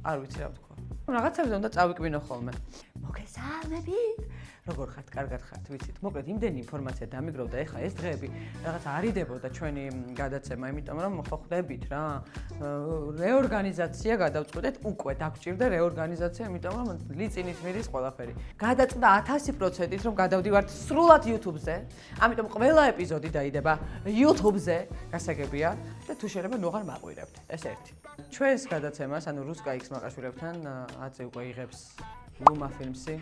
არ ვიცი რა ვთქვა. რაღაცებზე უნდა წავიკვინო ხოლმე. მოგესალმებით. როგორ ხართ? კარგად ხართ, ვიცით. მოკლედ იმდენი ინფორმაცია დამიგროვდა ეხლა ეს დღეები რაღაც არიდებოდა ჩვენი გადაცემა, იმიტომ რომ ხო ხვდებით რა. რეორგანიზაცია გადავწყვეტეთ უკვე დაგჭირდა რეორგანიზაცია, იმიტომ რომ ლიწინის მიდის ყველაფერი. გადაწყდა 1000%-ით რომ გადავდივართ სრულად YouTube-ზე. ამიტომ ყველა ეპიზოდი დაიდება YouTube-ზე, გასაგებია და თუ შეიძლება ნუ აღარ მაყვირებთ. ეს ერთი. ჩვენს გადაცემას, ანუ რუსკა X მაყაშვილებთან აწი უკვე იღებს ლუმა ფილმსი.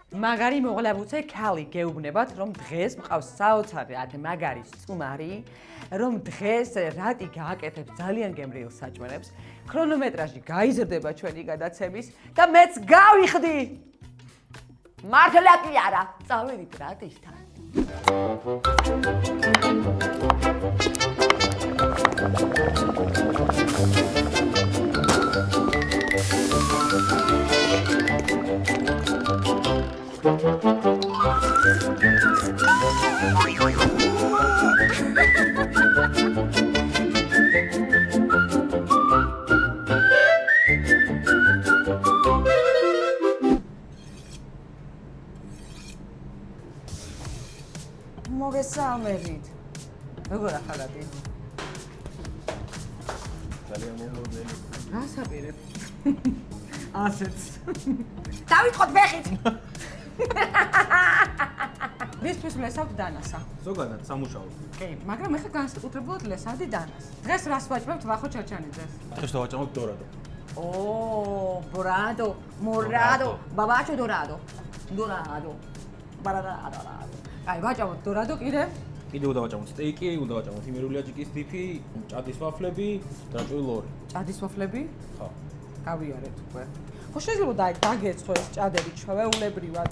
მაგარი მოღლაბუცე ქალი გეუბნებათ რომ დღეს მყავს საოცარი მაგარი სტუმარი რომ დღეს რატი გააკეთებს ძალიან გემრიელ საჭმელებს ქრონომეტრაჟი გაიზრდება ჩვენი გადაცემის და მეც გავიხდი მართლა კი არა წავედით რატისთან მოგესალმებით. როგორ ახალადი? ძალიან მოგონელი. გასაპირებ. ასეც. დავიწყოთ ფეხით. ვისთვის ლესავთ დანასა? ზოგადად სამუშაო. კი, მაგრამ ეხლა განსაკუთრებულად ლესავდი დანას. დღეს რას ვაჭმევთ ვახო ჩაჩანიძეს? დღეს დავაჭამოთ დორადო. Borado, morado, babacho dorado. Dorado. Barado. აი, ვაჭამოთ დორადო კიდე? კიდევ დავაჭამოთ სტეიკი, უნდა დავაჭამოთ იმერული აჯიკის ტიფი, ჭადის ვაფლები, დაჭრილი ლორი. ჭადის ვაფლები? ხო. გავიარეთ უკვე. ხო შეიძლება დაგეცხო ეს ჭადები ჩვეულებრივად.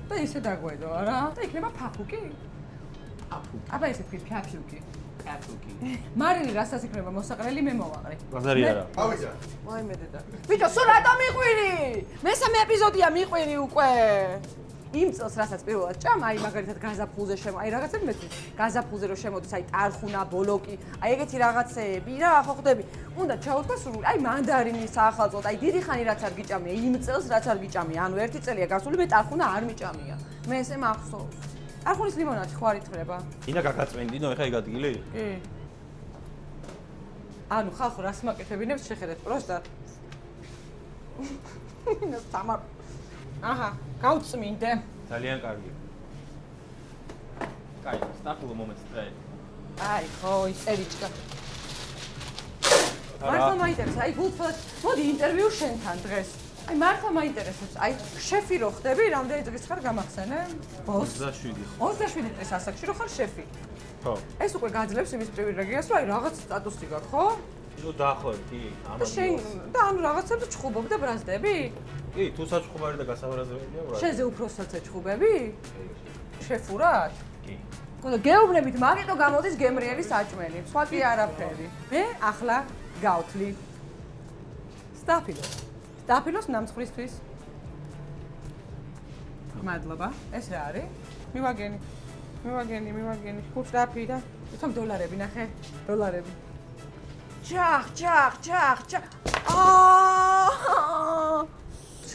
და ისე დაგვედო, არა? და იქნება ფაფუკი? აფუკი. აბა ესე თქვი ფაფუკი. აფუკი. მარილი რასაც იქნება მოსაყრელი მე მოვაყრე. ბაზარი არა. ავიდა. ვაიმე დედა. ბიჭო, სულ რატო მიყვირი? მესამე ეპიზოდია მიყვირი უკვე. იმ წელს რასაც პირველად ჭამა, აი მაგალითად გაზაფხულზე აი რაღაცები მეცი, გაზაფხულზე რომ შემოდის, აი ტარხუნა, ბოლოკი, აი ეგეთი რაღაცეები რა, ხო ხდები. უნდა ჩაუდგა სრული, აი მანდარინის ახალწოდ, აი დიდი ხანი რაც არ გიჭამია, იმ წელს რაც არ გიჭამია, ანუ ერთი წელია გასული, მე ტარხუნა არ მიჭამია. მე ესე მახსოვს. ტარხუნის ლიმონადი ხო არ ითხრება? ინა გაგაწმენდინო, ეხა ეგ ადგილი? კი. ანუ ხალხო რას მაკეთებინებს შეხედეთ პროსტა. თამარ აჰა, გავწმინდე. ძალიან კარგი. კაი, სტაფილო მომენტს წაი. აი, ხო, ის ერიჩკა. მართლა მაინტერესებს, აი გულწრფელად, მოდი ინტერვიუ შენთან დღეს. აი მართლა მაინტერესებს, აი შეფი რო ხდები, რამდენი წლის ხარ გამახსენე? 27. 27 წლის ასაკში რო ხარ შეფი. ხო. ეს უკვე გაძლევს იმის პრივილეგიას, რომ აი რაღაც სტატუსი გაქვს, ხო? ნუ დაახლოებით, კი, ამას. შენ და ანუ რაღაცებს ჩხუბობ და ბრაზდები? კი, თუ საჩხუბარი და გასავარაზებელია, რა. შენზე უფროსაც ეჩხუბები? შეფურად? კი. გონდა გეუბნებით, მაგიტო გამოდის გემრიელი საჭმელი, სხვა კი არაფერი. მე ახლა გავთლი. სტაფილოს. სტაფილოს ნამცხრისთვის. მადლობა. ეს რა არის? მივაგენი. ხუთრაფი და თვითონ დოლარები ნახე. დოლარები. ჩახ.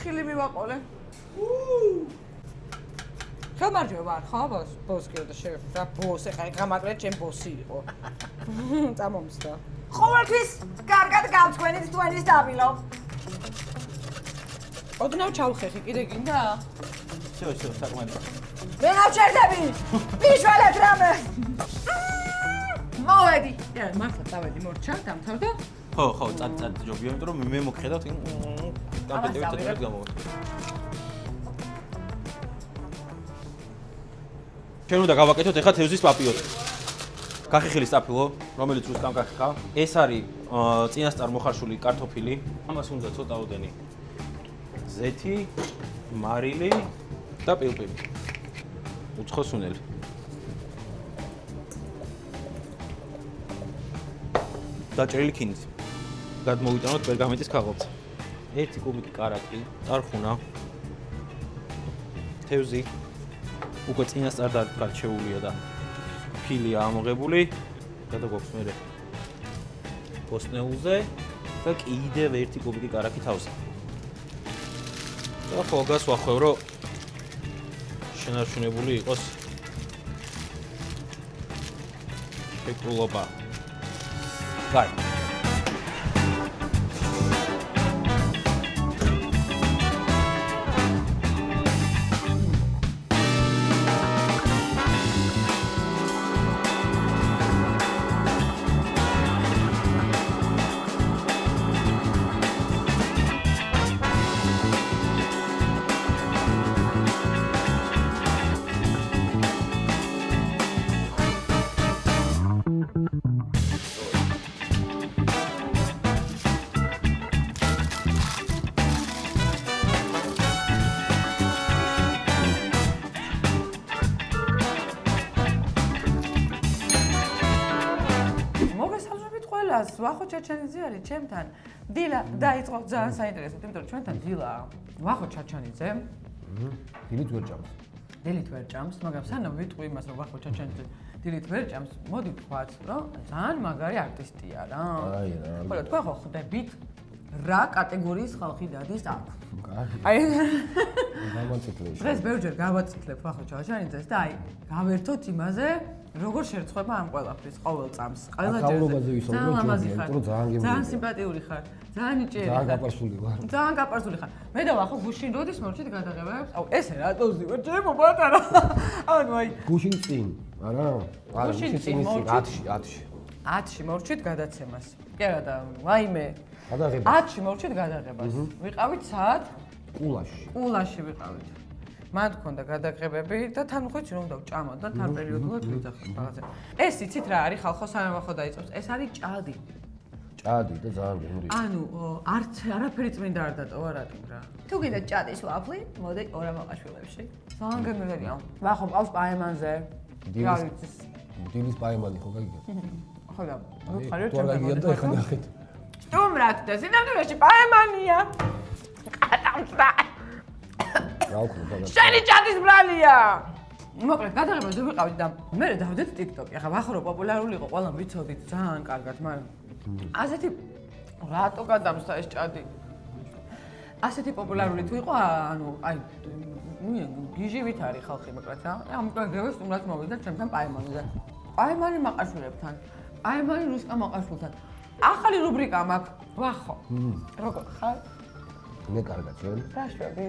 ცხილი მივაყოლე. გამარჯვება ვარ, ხო, ბოს კიდე რა ბოს, ეხა გამაგრეთ ჩემ ბოსი იყო. წამომსდა. ყოველთვის კარგად გავწვენით თქვენის დაბილო. ოდნავ ჩავხეხი, კიდე გინდა? всё, საკმარია. მე გავჩერდები. მიშველეთ რამე. მოვედი. მართლა წავედი მორჩა, დამთავრდა? ხო, წად ჯობია, იმიტომ რომ მე მოგხედავთ კამპიუტერით ერთად გამოვაქვს. ჩვენ უნდა გავაკეთოთ ეხლა თევზის პაპიოტი. გახიხილი სტაფილო, რომელიც უსტამ გახიხა. ეს არის წინასწარ მოხარშული კარტოფილი. ამას უნდა ცოტაოდენი ზეთი, მარილი და პილპილი. უცხოსუნელი. დაჭრილი ქინძი. გადმოვიტანოთ პერგამენტის ქაღალდზე. 1 კუბიკი კარაკი, ტარხუნა, თევზი. უკვე წინასწარ გარჩეულია და ფილია ამოღებული. გადაგვაქვს მერე პოსტნეულზე და კიდევ ერთი კუბიკი კარაქი თავზე. და ხო გასვახევ, რომ შენარჩუნებული იყოს შეკრულობა. გაი. ვახო ჩაჩანიძე არის ჩემთან. დილა დაიწყო ძალიან საინტერესოდ, იმიტომ რომ ჩვენთან დილა ვახო ჩაჩანიძე. დილით ვერ ჭამს. დილით ვერ ჭამს, მაგრამ სანამ ვიტყვი იმას, რომ ვახო ჩაჩანიძე დილით ვერ ჭამს, მოდი ვთქვათ, რომ ძალიან მაგარი არტისტია რა. აი რა. ხოლო თქვენ ხო ხვდებით რა კატეგორიის ხალხი დადის აქ. აი. აი გამონციკლე. დღეს ბევრჯერ გავაციტლებ ვახო ჩაჩანიძეს და აი გავერთოთ იმაზე როგორ შერწყება ამ ყველაფრის ყოველ წამს. ყოველჯერზე ვისაუბროთ ჯობია, იმიტომ რომ ძალიან გემრიელია. ძალიან სიმპათიური ხარ. ძალიან ნიჭიერი ხარ. ძალიან გაპარსული ვარ. ძალიან გაპარსული ხარ. მე და ვახო გუშინ როდის მორჩით გადაღებებს? აუ ესე რატოზე ვარ ჩემო პატარა. ანუ აი გუშინ წინ, არა? არა, გუშინ წინ 10-ში. 10-ში მორჩით გადაცემას. კი არა და ვაიმე. გადაღებას. 10-ში მორჩით გადაღებას. ვიყავით საათ ყულაში. ყულაში ვიყავით. მან თქონდა გადაღებები და თან ხვეჭი რომ დავჭამოთ და თან პერიოდულად ვიძახოთ რაღაცა. ეს იცით რა არის ხალხო სანამ ახო დაიწყებს? ეს არის ჭადი. ჭადი და ძალიან გემრიელი. ანუ არც არაფერი წმინდა არ დატოვა რატომ რა. თუ გინდა ჭადის ვაფლი, მოდი ორა მოყაშვილებში. ძალიან გემრიელია. ვახო ყავს პაემანზე. დილის პაემანი ხო გაგიგეთ? ხო და ვიხარ ერთ ჩემს და ეხლა ნახეთ. სტუმრად და სინამდვილეში პაემანია. ყატამსა. რა უქრო და შენი ჭადის ბრალია. მოკლედ გადაღებაზე ვიყავით და მე დავდეთ TikTok-ი. ახლა ვახო რომ პოპულარული იყო, ყველამ ვიცოდით ძალიან კარგად, მაგრამ ასეთი რატო გადამსა ეს ჭადი? ასეთი პოპულარული თუ იყო, ანუ აი გიჟივით არის ხალხი მოკლედ რა. ამ გადაღებას უმრად მოვიდა ჩემთან პაემანზე. პაემანი მაყაშვილებთან, პაემანი რუსკა მაყაშვილთან. ახალი რუბრიკა მაქვს. ვახო. როგორ ხარ? მე კარგად ჩვენ. რა შვები?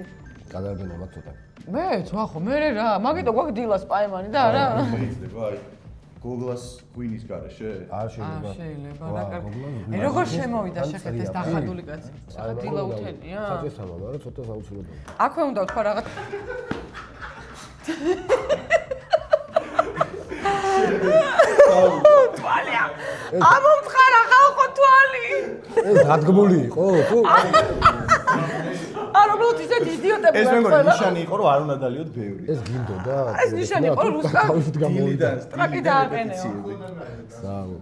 გადავგენა მაგ ცოტა. მეც ვახო, მე რა, მაგიტო გვაქვს დილას პაემანი და არა. შეიძლება აი გოგლას ღვინის გარეშე? არ შეიძლება. არ შეიძლება, რა კარგი. აი როგორ შემოვიდა შეხეთ ეს დახადული კაცი? საერთოდ დილა უთენია? საწესამა, მაგრამ ცოტა საუცილოა. აქვე უნდა ვთქვა რაღაც. თვალია. ამომთხარა ხალხო თვალი. ეს დადგმული იყო, თუ? არა, უბრალოდ ისეთი იდიოტები ეს ვართ მეგონი ყველა. ნიშანი იყო რომ არ უნდა დალიოთ ბევრი. ეს გინდოდა. ეს ნიშანი იყო რუსკა. თავისით გამოვიდა. ტრაკი დააყენეო. საუ.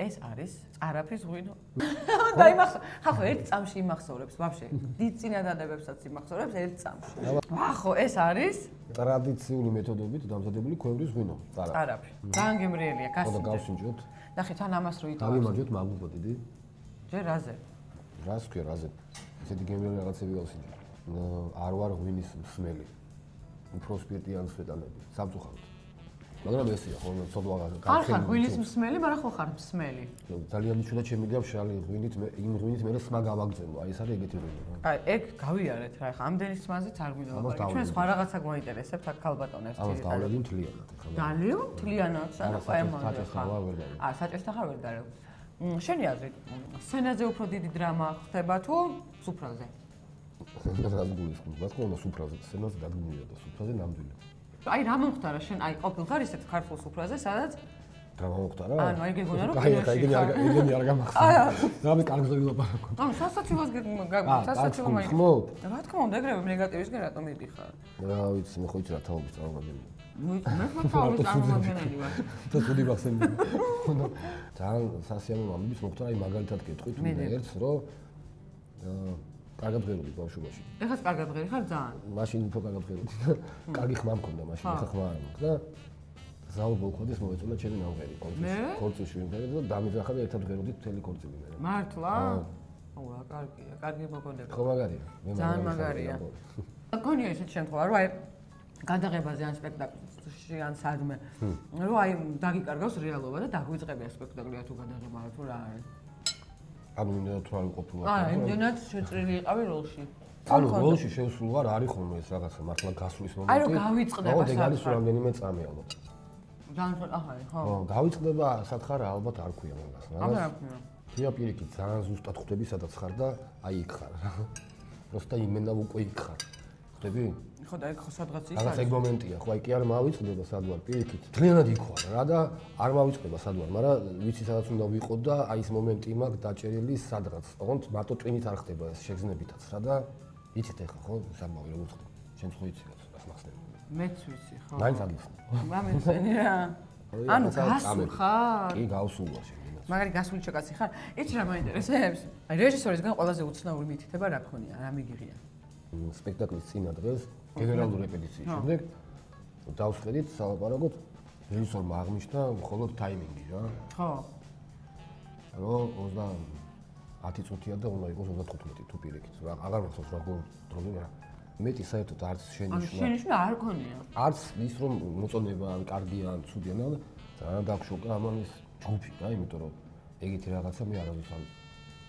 ეს არის წარაფის ღვინო. და იმახსოვ, ხახო ერთ წამში იმახსოვრებს ვაფშე. დიდ წინადადებებსაც იმახსოვრებს ერთ წამში. ვახო, ეს არის ტრადიციული მეთოდებით დამზადებული ქვევრის ღვინო. წარაფი. ძალიან გემრიელია, ხო და გასინჯე. გავსინჯოთ. ნახე, თან ამას რო იტოვებს. დავიმარჯვოთ მაგუბო დიდი. ჯერ რაზე? რას ქვია რაზე? ესეთი გემრიელი რაღაცები გავსინჯოთ. არ ვარ ღვინის მსმელი. უფრო სპირტიან სვეტანები. სამწუხაროდ. მაგრამ ესია ხო ცოდვა არ ხარ ღვინის მსმელი, მაგრამ ხო ხარ მსმელი. ძალიან მიჩვენა შემიძლია მშრალი ღვინით მე იმ ღვინით მე სმა გავაგზავნო. აი ეს არის ეგეთი ღვინო რა. აი, ეგ გავიარეთ რა, ხა ამდენი სმაზეც არ გვინდა ვაბარი. ჩვენ სხვა რაღაცა გვაინტერესებთ აქ ქალბატონებს ამას დავლები მთლიანად ხა. ძალიან მთლიანად, საერთოდ პაემანზე საჭესთან ხარ. ვერ დარო. საჭესთან ხარ ვერ დარო. შენი აზრით, სცენაზე უფრო დიდი დრამა ხდება თუ სუფრაზე? რას გულისხმობ? რა თქმა უნდა სუფრაზე, სცენაზე დადგმულია და სუფრაზე ნამდვილი. აი რა მომხდარა შენ, აი ყოფილ ხარ ისეთ ქართულ სუფრაზე, სადაც დრამა მოხდარა? ანუ აი გეგონა რომ აი ეგენი არ გამახსენე. რამე კარგზე ვილაპარაკო. ანუ სასაცილოს სასაცილო მაინც. რა თქმა უნდა, ეგრევე ნეგატივისგან რატომ მიდიხარ? რა ვიცი, მე ხო იცი რა თაობის წარმომადგენელი. მე თაობის წარმომადგენელი ვარ. და ცუდი გახსენდი. ძალიან სასიამოვნო ამბის მოხდა, აი მაგალითად გეტყვით ერთს, რომ კარგად ღეროდი ბავშვობაში. ეხლა კარგად ღერი ხარ ძალიან. მაშინ უფრო კარგად ღეროდი. კარგი ხმა მქონდა მაშინ, ეხლა ხმა არ მაქვს და ზაურ ბოლქოდეს მოეწონა ჩემი ნამღერი კონცერტში. ქორწილში ვიმღერე და დამიზახა და ერთად ღეროდით მთელი ქორწილი მე. მართლა? ვა, კარგია, კარგი მოგონება. ხო მაგარია. ძალიან მაგარია. გონია ისეთ შემთხვევა, რომ აი გადაღებაზე ან სპექტაკლში ან სადმე, რომ აი დაგიკარგავს რეალობა და დაგვიწყებია სპექტაკლია თუ გადაღება თუ რა არის. ანუ მინდა თუ არ ვიყოფილო. იმდენად შეწრილი იყავი როლში. ანუ როლში შევსულ ვარ, არ იხოვნე ეს რაღაცა მართლა გასვლის მომენტი. აი რომ გავიწყდება სათხარ. დეგალის რამდენიმე წამი ალბათ. ძალიან ახალი, ხო. ხო, გავიწყდება სათხარა ალბათ არ ქვია მაგას. აბა რა ქვია. თია პირიქით ძალიან ზუსტად ხვდები სადაც ხარ და აი იქ ხარ. просто იმენა უკვე იქ ხარ. ხვდები? ხო და ეგ ხო სადღაც ის რაღაც ეგ მომენტია, ხო აი კი არ მავიწყდება სად ვარ პირიქით. ძალიანად იქ ვარ რა და არ მავიწყდება სად ვარ, მაგრამ ვიცი სადაც უნდა ვიყო და აი ეს მომენტი მაქვს დაჭერილი სადღაც. ოღონდ მარტო ტვინით არ ხდება ეს შეგრძნებითაც რა და იცით ახლა ხო სამავი როგორ ხდება. შენ ხო იცი რაც მახსნები. მეც ვიცი, ხო. მაინც აგიხსნა. მამეცენი რა. ანუ გასულ ხარ? კი, გავსულ ვარ შენ. მაგარი გასული ჩაკაცი ხარ? იცი რა მაინტერესებს? აი რეჟისორისგან ყველაზე უცნაური მითითება რა ქონია, რა მიგიღია? სპექტაკლის წინა დღეს გენერალური რეპეტიციის შემდეგ დავსხედით სალაპარაკოთ რეჟისორმა აღმოჩნდა მხოლოდ ტაიმინგი რა. ხო. რომ 10 წუთია და უნდა იყოს 35 თუ პირიქით. რა აღარ მახსოვს როგორ დროზე რა. მეტი საერთოდ არც ანუ შენიშნა. შენიშვნა არ ქონია. არც ის რომ მოწონება ან კარგია ან ცუდია და ძალიან დაგშოკა ამან ის ჯგუფი რა, იმიტომ რომ ეგეთი რაღაცა მე არასდროს არ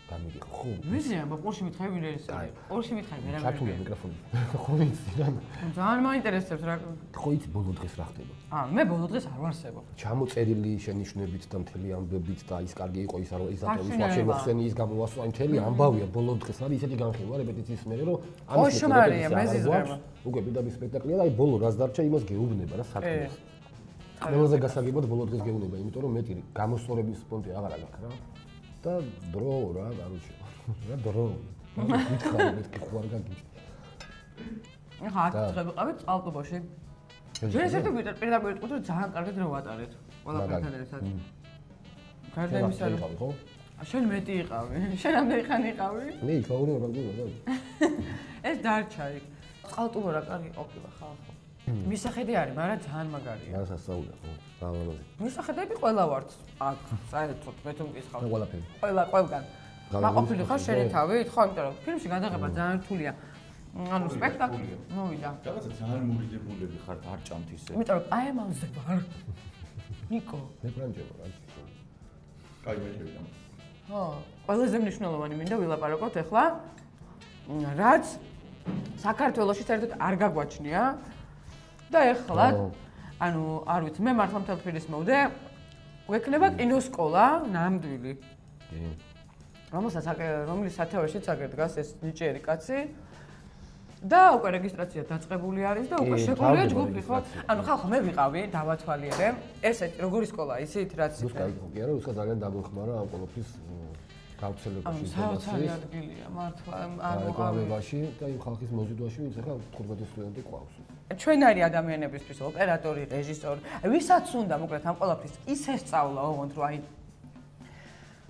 გამიგიხო. ხო. ვიცი აბა ყურში მითხარი ვინ რეჟისორი? ყურში მითხარი ვერა ჩართული მიკროფონი. ხო ვიცი რა. ძალიან მაინტერესებს რა. ხო იცი ბოლო დღეს რა ხდება. მე ბოლო დღეს არ ვარსებობ. ჩამოწერილი შენიშვნებით და მთელი ამბებით და ის კარგი იყო ის არ ის დატოვის ვაფშე მოხსენი ის გამოვასვა აი მთელი ამბავია ბოლო დღეს არის ისეთი განხილვა რეპეტიციის მერე რომ ოშმარია მეზიზრება. უკვე პირდაპირ სპექტაკლია და აი ბოლო რაც დარჩა იმას გეუბნება რა საქმეს. ყველაზე გასაგებად ბოლო დღეს გეუბნება იმიტომ რომ მეტი გამოსწორების პონტი აღარ აქვს რა და დრო რა გარუჩი რა დრო მითხარ მეთქი ხوار გაგიჩ ახლა აკეთებ ვიყავით წყალტუბოში ჩვენ ესეთი პირდაპირ ვიტყვით რომ ძალიან კარგი დრო ვატარეთ ყველაფერთან ერთად გარდა იმისა რომ ხო შენ მეტი იყავი შენ ამდენი ხანი იყავი მე იქაური რა გულო ეს დარჩა იქ წყალტუბო რა კარგი ყოფილა ხალხო მისახედი არის მაგრამ ძალიან მაგარია რა სასწაულია ხო დავამაზი მისახედები ყველა ვართ აქ საერთოდ მე თუ მკითხავ ყველაფერი ყველგან მაყოფილი ხარ შენი თავით ხო იმიტომ რომ ფილმში გადაღება ძალიან რთულია ანუ სპექტაკლი მოვიდა რაღაცა ძალიან მურიდებულები ხართ არ ჭამთ ისე იმიტომ რომ აი ამაზე ვარ ნიკო მე პრანჯება რა კაი მეჭირდა ხო ყველაზე მნიშვნელოვანი მინდა ვილაპარაკოთ ახლა რაც საქართველოში საერთოდ არ გაგვაჩნია და ახლა ანუ არ ვიცი მე მართლა მთელ თბილისს მოვდე გვექნება კინოსკოლა ნამდვილი რომლის სათავეშიც აგერ დგას ეს ნიჭიერი კაცი და უკვე რეგისტრაცია დაწყებული არის და უკვე შეგვიძლია ჯგუფი ხო ანუ ხალხო მე ვიყავი დავათვალიერე ესეთი როგორი სკოლა ისეთ რაც რუსკა იყო კი არა რუსკა ძალიან დაგვეხმარა ამ ყოველთვის გავრცელებაში საოცარი ადგილია მართლა ანუ რეკლამებაში და იმ ხალხის მოზიდვაში ვინც ახლა 15 სტუდენტი ყავს ჩვენარი ადამიანებისთვის ოპერატორი რეჟისორი ვისაც უნდა მოკლედ ამ ყველაფრის ისე სწავლა ოღონდ რომ აი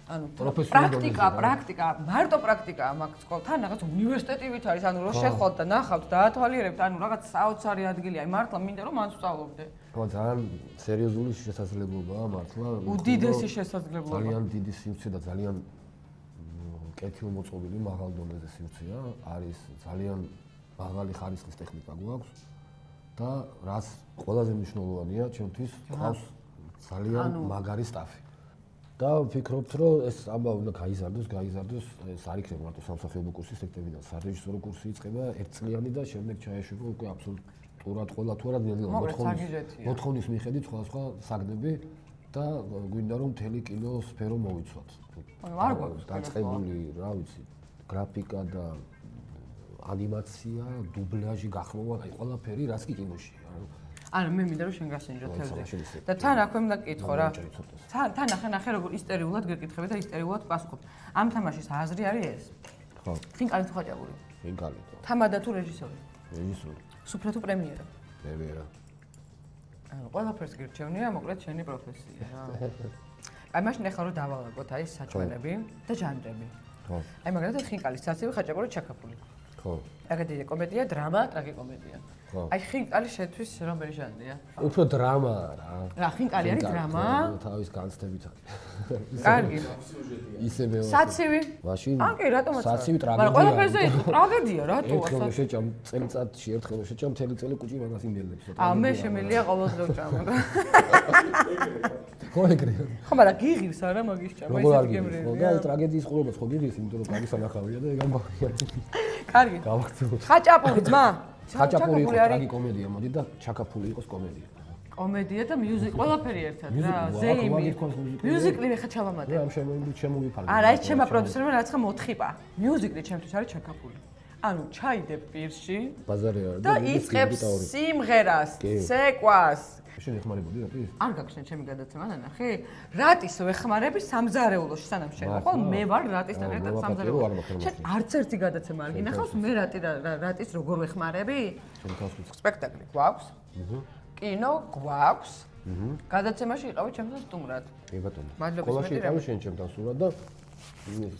ანუ პრაქტიკა მარტო პრაქტიკაა მაგ სკოლთან რაღაც უნივერსიტეტივით არის ანუ რომ შეხვალთ და ნახავთ დაათვალიერებთ ანუ რაღაც საოცარი ადგილია აი მართლა მინდა რომ მან სწავლობდე ხო ძალიან სერიოზული შესაძლებლობაა მართლა უდიდესი შესაძლებლობა ძალიან დიდი სივრცე და ძალიან კეთილმოწყობილი მაღალ დონეზე სივრცეა არის ძალიან მაღალი ხარისხის ტექნიკა გვაქვს და რაც ყველაზე მნიშვნელოვანია ჩემთვის ყავს ძალიან მაგარი სტაფი და ვფიქრობთ რომ ეს აბა უნდა გაიზარდოს ეს არ იქნება მარტო სამსახიობო კურსი სექტებიდან სარეჟისორო კურსი იწყება ერთწლიანი და შემდეგ ჩაეშვება უკვე აბსოლუტურად ყველა თუ არა მოთხოვნის მიხედვით სხვადასხვა საგნები და გვინდა რომ მთელი კინოსფერო მოვიცვათ არ გვაქვს დაწყებული რა ვიცი გრაფიკა და ანიმაცია დუბლაჟი გახმოვან აი ყველაფერი რაც კი კინოშია არა მე მინდა რომ შენ გასინჯო თევზი და თან აქვე მინდა კითხო რა თან ნახე როგორ ისტორიულად გეკითხები და ისტორიულად პასუხობ ამ თამაშის აზრი არის ეს ხო ხინკალი თუ ხაჭაპური ხინკალი თამადა თუ რეჟისორი რეჟისორი სუფრა თუ პრემიერა პრემიერა ანუ ყველაფერს გირჩევნია მოკლედ შენი პროფესია რა აი მაშინ ახლა რომ დავალაგოთ აი საჭმელები და ჟანრები ხო აი მაგალითად ხინკალის ცაცივი ხაჭაპური ჩაკაფული ხო ტრაგედია კომედია დრამა ტრაგიკომედია ხო აი ხინკალი შეთვის რომელი ჟანრია? უფრო დრამაა რა. რა ხინკალი არის დრამა? თავის განცდებით არის. კარგი. ისე მეორე. საცივი? მაშინ აკი რატომაც არა? საცივი მაგრამ ტრაგედია. ყველაფერზე იყო ტრაგედია რატო ერთხელ ასა? შეჭამ წელიწადში ერთხელ შეჭამ მთელი წელი კუჭი მაგას იმდელებს. მე შემილია ყოველდღე ვჭამო და. ხო ეგრეა. ხო მაგრამ გიღირს არა მაგის ჭამა როგორ არ ისეთი გიგებს? ხო გემრიელია. და ტრაგედიის ყურებას ხო გიგებს, იმიტომ რომ კარგი სანახავია და ეგ ამბავია. კარგი. გავახცევთ. ხაჭაპური ძმა? ხაჭაპური იყო არის ტრაგიკომედია, მოდი და ჩაკაფული იყოს კომედია. კომედია და მიუზიკ ყველაფერი ერთად რა. მიუზიკლი, ზეიმი. აქ ვაგირქოს მიუზიკლი. მიუზიკლი ხა ჩავამატე. ამ შემოვიფარგლე. არა, ეს ჩემმა პროდიუსერმა რაცა მოთხიბა. მიუზიკლი ჩემთვის არის ჩაკაფული. ანუ ჩაიდებ პირში ბაზარი არა და იწყებს სიმღერას, ცეკვას. შენ ეხმარებოდი რატის? არ გაქვს ჩემი გადაცემა ნახე? რატის ვეხმარები სამზარეულოში სანამ შენ ხო მე ვარ რატისთან ერთად სამზარეულოში. შენ არც ერთი გადაცემა არ გინახავს მე რატის როგორ ვეხმარები? შენ თავს ვიცი. სპექტაკლი გვაქვს? კინო გვაქვს? გადაცემაში იყავი ჩემთან სტუმრად. კი ბატონო. მადლობის სკოლაში მეტი იყავი შენ ჩემთან სულად და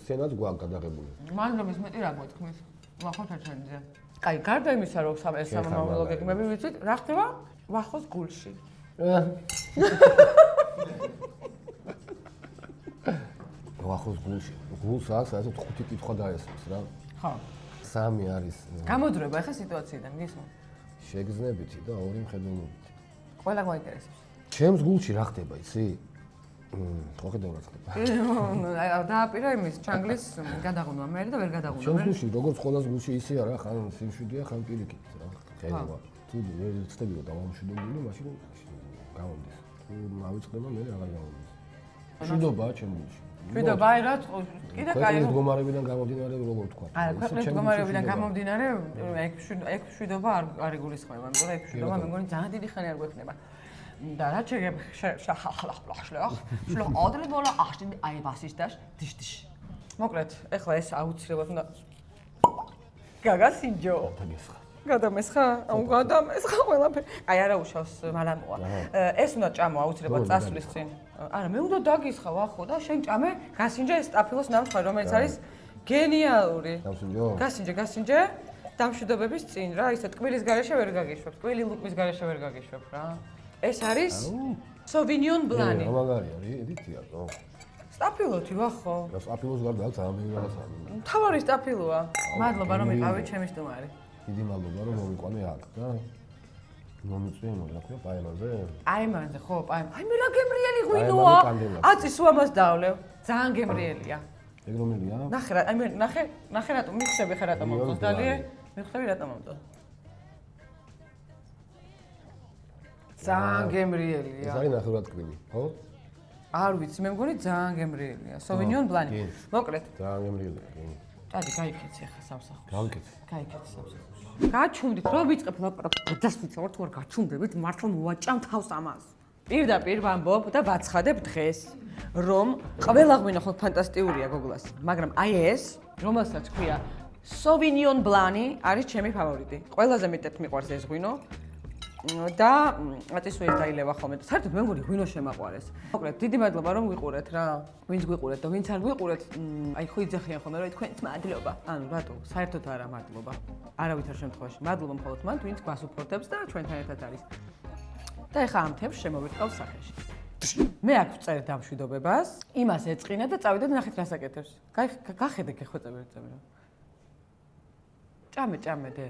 სცენაც გვაქვს გადაღებული. მადლობის მეტი რა გეთქმის? ვახოთ ერთმანეთზე. აი, გარდა იმისა, რომ ეს სამომავლო გეგმები ვიცით, რა ხდება? ვახოს გულში. ვახოს გულში. გულს აქვს, ასე 5 კითხვა დაესმის რა. ხო. 3 არის გამოდროება ახლა სიტუაციიდან, გისმენთ? შეგრძნებითი და 2 მხედველობითი. ყველა გვაინტერესებს. ჩემს გულში რა ხდება, იცი? ხო ხედავ რა ხდება. დააპირა იმის ჩანგლის გადაღუნვა მე და ვერ გადაღუნვა ჩემს მე. გულში როგორც ყოველას გულში ისეა რა, ხან სიმშვიდეა, ხან პირიქით რა. ხედავ. თუ მე ვწდები რომ დავამშვიდობული, მაშინ გამომდის. თუ ავიწყდება მე აღარ გამომდის. მშვიდობაა ჩემს გულში. მშვიდობა აი რა კიდე კაი. ქვეყნის მდგომარეობიდან გამომდინარე როგორ თქვა. არა, ქვეყნის მდგომარეობიდან გამომდინარე ეგ მშვიდობა არ იგულისხმება, იმიტომ რომ ეგ მშვიდობა მე მგონი ძალიან დიდი ხანი არ გვექნება. და რა შეგებ შლო ადრე ბოლა ახში აი was ist das? დიშ. მოკლედ, ეხლა ეს აუცილებლად უნდა გაგასინჯო. გადამესხა? აუ გადამესხა ყველაფერი. აი არა უშავს მალამოა. ეს უნდა ჭამო აუცილებლად წასვლის წინ. არა, მე უნდა დაგისხა ვახო და შენ ჭამე, გასინჯე ეს სტაფილოს ნამსხვრე, რომელიც არის გენიალური. გასინჯე. დამშვიდობების წინ რა, ისე ტკბილის გარეშე ვერ გაგიშვებ, ტკბილი ლუკმის გარეშე ვერ გაგიშვებ რა. ეს არის Sauvignon Blanc. მაგარი არის, ედითია ხო? სტაფილოთი ვახო. და სტაფილოს გარდა აქვს ძალიან ბევრი რაღაცა. თავარი სტაფილოა. მადლობა რომ იყავი ჩემი სტუმარი. დიდი მადლობა რომ მომიყვანე აქ და მომიწვიე რა ქვია პაემაზე? პაემაზე ხო, პაემ. აი მე რა გემრიელი ღვინოა. აწის უამას დავლევ. ძალიან გემრიელია. ეგ რომელია? ნახე რა, აი მე ნახე რატომ მიხსები ხე რატომ მომწონს დალიე? მიხსები რატომ მომწონს? ძალიან გემრიელია. ეს არის ნახევრად ტკბილი, ხო? არ ვიცი, მე მგონი ძალიან გემრიელია. Sauvignon Blanc. მოკლედ. ძალიან გემრიელია, კი. წადი, გაიქეცი ახლა სამსახურში. გავიქეცი. გაიქეცი სამსახურში. გაჩუმდით, რო ვიწყებ ლაპარაკს, დასვიცავ თუ არ გაჩუმდებით, მართლა მოვაჭამ თავს ამას. პირდაპირ ვამბობ და ვაცხადებ დღეს, რომ ყველა ღვინო ხო ფანტასტიკურია გოგლას, მაგრამ აი ეს, რომელსაც ქვია Sauvignon Blanc, არის ჩემი ფავორიტი. ყველაზე მეტად მიყვარს ეს ღვინო. და აწისვე ეს დაილევა ხოლმე. საერთოდ მე მგონი ღვინო შემაყვარეს. მოკლედ, დიდი მადლობა რომ ვიყურეთ რა. ვინც გვიყურეთ და ვინც არ გვიყურეთ, აი ხო იძახიან ხოლმე რომ თქვენს მადლობა. ანუ რატო? საერთოდ არა მადლობა. არავითარ შემთხვევაში. მადლობა მხოლოდ მან, ვინც გვასუპორტებს და ჩვენთან ერთად არის. და ეხა ამ თემს შემოვიწყავ სახეში. მე აქ ვწერ დამშვიდობებას, იმას ეწყინა და წავიდეთ ნახეთ რას აკეთებს. გახედე გეხვეწები ერთები რა. ჭამე დე.